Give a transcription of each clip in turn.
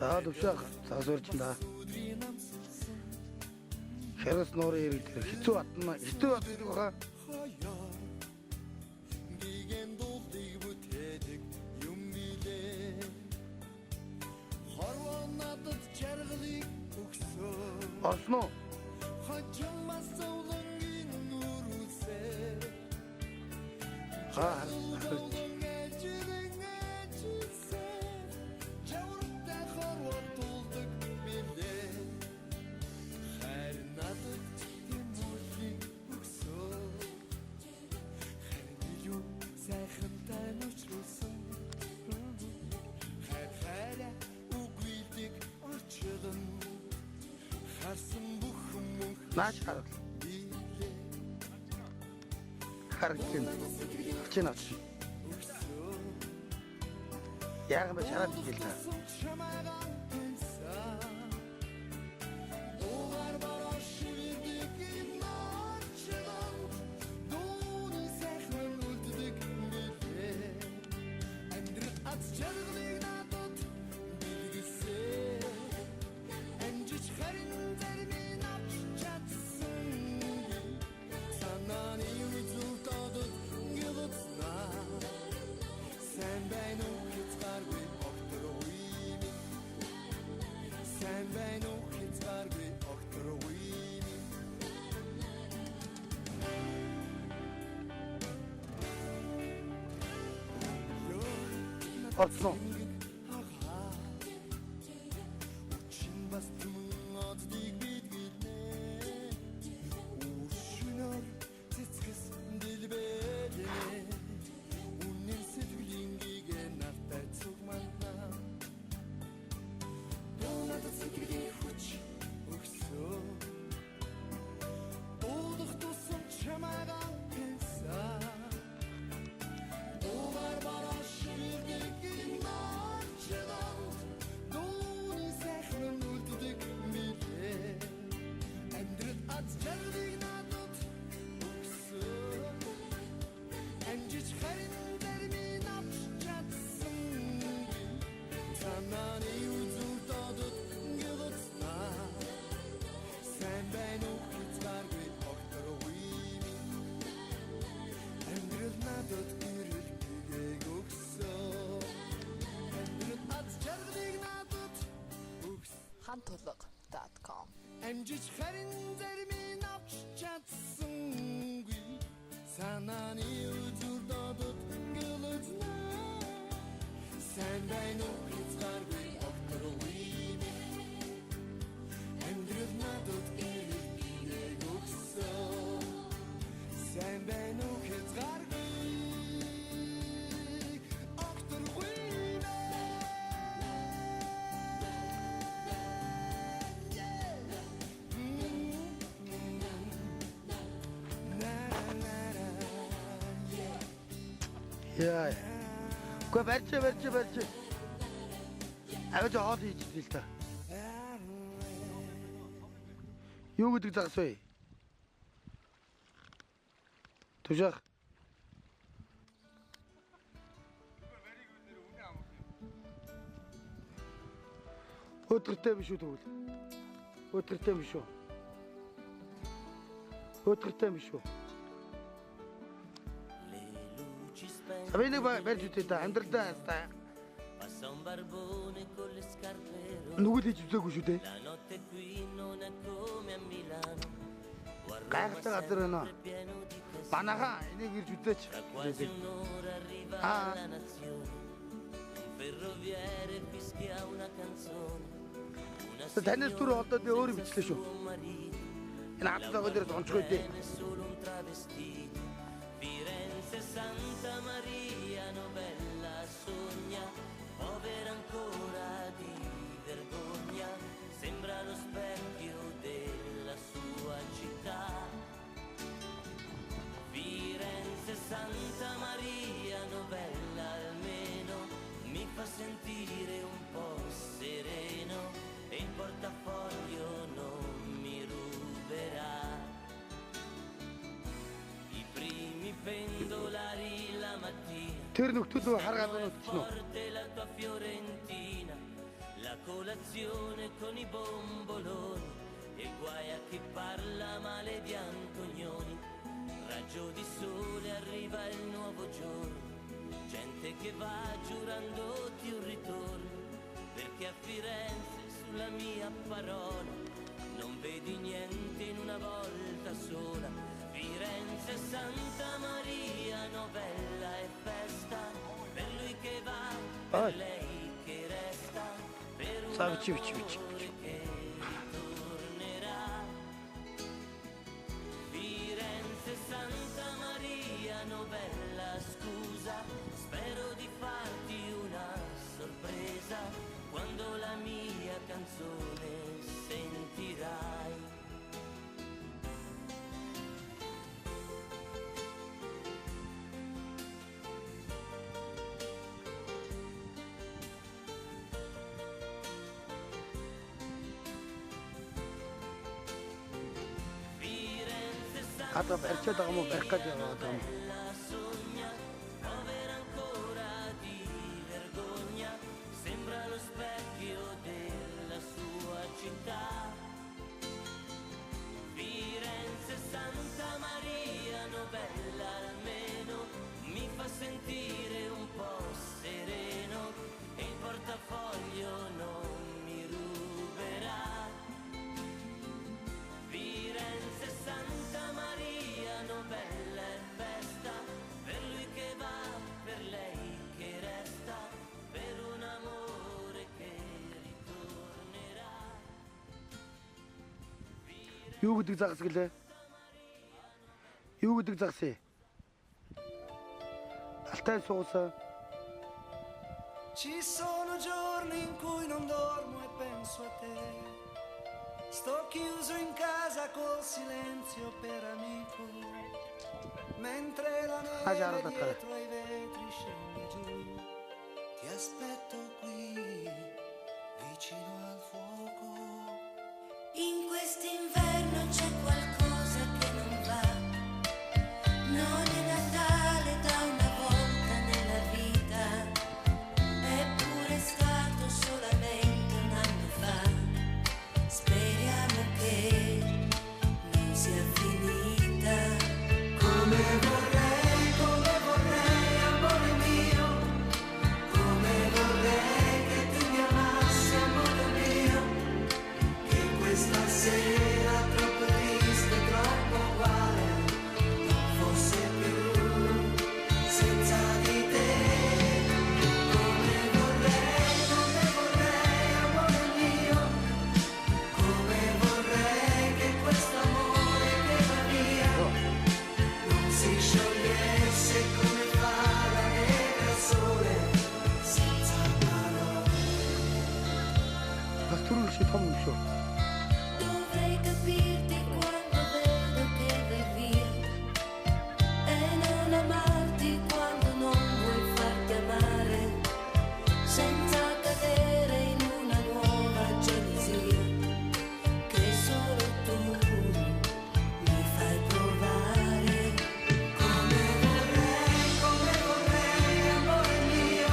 За төвшөө загсуурч да. Хэрэс нуурын ирэг дээр хэцүү батна. Хэцүү бат гэдэг баха. Орсно. Наач харал. Харагчин. Хачин авч. Яг нь шараад ийлээ. Орсон. Хантулга.com Амжиж харин зарим авч чадсангүй санааны үзүр додод гэлэзнэ сайн байна уу хязгааргүй огтөргүй амьдрал надад ирэх өгсөн сайн байна уу хязгааргүй Яа. Гүй барьж. Авиж хоол хийж ийл та. Юу гэдэг загас вэ? Тушаах. Өдөртэй биш үү тэгвэл? Өдөртэй биш үү? Өдөртэй биш үү? Sapete per tutti andrà sta. Passa un barbone con le scarpe rosse. La notte qui non è come a Milano. Guarda pieno di casino. Tra quasi un'ora arriva la nazione. Un ferroviere fischia una canzone. Una signora del suo marito. La viene solo un travestito. Firenze, Santa Maria, Novella sogna, povera ancora di vergogna, sembra lo specchio della sua città. Firenze, Santa Maria, Novella almeno mi fa sentire un po' sereno e il portafoglio non mi ruberà. I pendolari la mattina. Тэр нөхдөл харгаад байна уу? Forte la tua Fiorentina. La colazione con i bomboloni e guai a chi parla male di Antonioni. Raggio di sole, arriva il nuovo giorno, gente che va giurandoti un ritorno, perché a Firenze sulla mia parola non vedi niente in una volta sola. Firenze, Santa Maria, novella e festa, per lui che va, per lei che resta, per un Sabe, amore tio. che ritornerà. Firenze, Santa Maria, novella, scusa, spero di farti una sorpresa quando la mia canzone sentirai. Firenze, Santa Hatta erkek berkat ya adam. Bella sogna, povera ancora di vergogna, sembra lo specchio della sua città. Firenze, Santa Maria, novella, almeno mi fa sentire un po' sereno e il portafoglio non mi ruberà. Firenze, Santa Maria, novella e festa, per lui che va, per lei che resta, per un amore che ritornerà. Юу гэдэг загас гэлээ? Юу гэдэг загас ээ? Алтай суусаа. Ci sono giorni in cui non dormo e penso a te. Sto chiuso in casa col silenzio per amico, mentre la Già, neve da te. dietro ai vetri scende giù. Ti aspetto qui, vicino al fuoco. In quest'inverno c'è qualcosa che non va. Non è Natale da una volta nella vita, eppure è stato solamente un anno fa. Speriamo che non sia finita. Come vorrei, amore mio. Come vorrei che tu mi amassi, amore mio. Che questa sera troppo triste, troppo uguale, non fosse più senza di te. Come vorrei, amore mio. Come vorrei che questo amore che va via non si sciogliesse come fa la neve al sole, senza parole. Бас түрүүл шиг том юм шүү. Dovrei capirti quando vedo che vai via e non amarti quando non vuoi farti amare, senza cadere in una nuova gelosia che solo tu mi fai provare. Come vorrei, amore mio.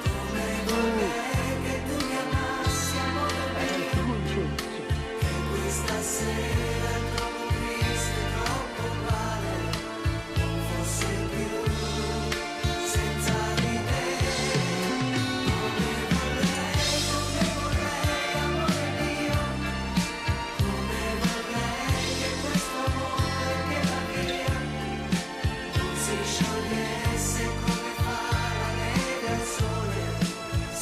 Come vorrei che tu mi amassi, amore mio. Түрүүл юм шүү. Che questa sera troppo triste, troppo uguale, non fosse più senza di te. Come vorrei, amore mio. Come vorrei che questo amore che va via non si sciogliesse come fa la neve al sole,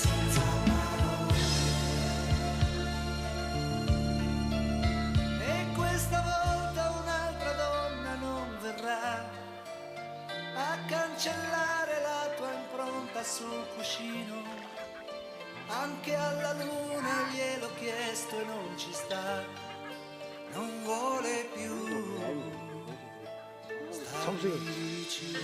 senza parole. E questa volta un'altra donna non verrà a cancellare la tua impronta sul cuscino. Anche alla luna gliel'ho chiesto e non ci sta. Non vuole più Something. stare vicino.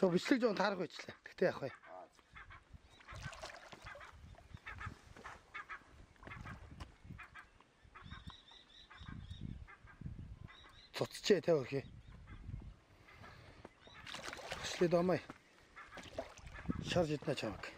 저 бичлэг жоон таарах байчлаа. Гэтэ яах вэ? Цоцчээ тэ өрхий. Шли домой. Шаржит на чамк.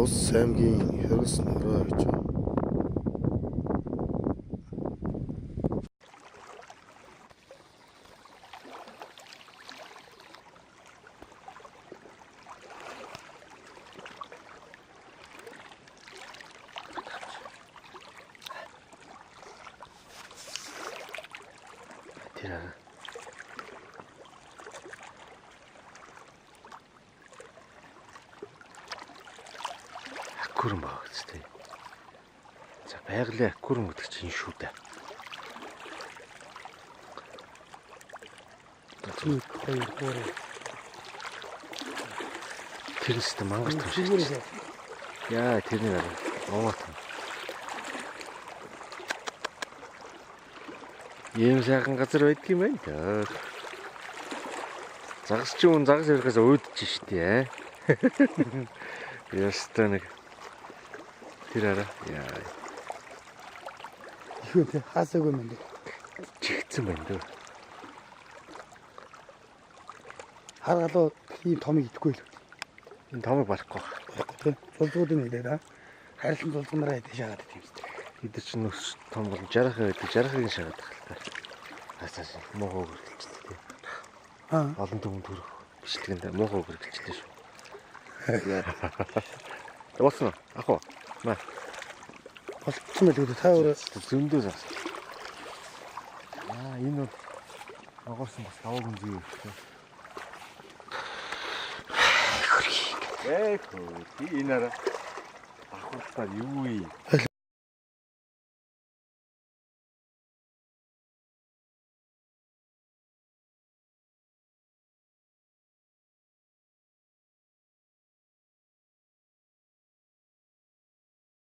Ус аймгийн Хэрс нураа гэж байна. Тэр аккурн багц тий. За байгаль аккурн гэдэг чинь шүү дээ. Тэр нэстэ мангар том шиг. Яа тэрний арга. Овоот. Ийм сайхан газар байдаг юм байна даа. Загас ч юм загас ярихаас өөдөж штий. Ястаа нэг тэр араа. Яа. Юу тэ хасаагүй юм даа. Чигцэн байна дөө. Харгалуу ийм томыг идэхгүй л. Энэ томыг барахгүй. Тэ. Цулцуудын нэлээд аа. Харилсан цулцгнараа идэж шагаад гэдэг юм шүү. Бид ч нөс том бол 60 байдаг. 60-ыг шагаад тахалтай. Хасаас муухай хөргөлчлээ тий. Олон дүн төрөх бичлэгэнд муухай хөргөлчлээ шүү. Болсон уу? Ах уу? Маа. Болцсон байл үү та өөрөө зөндөө зас. Энэ бол ногоорсон бас даваа гүнзгий юм шүү. Хөрхий. Энэ араа. Ахуултаар юу вэ?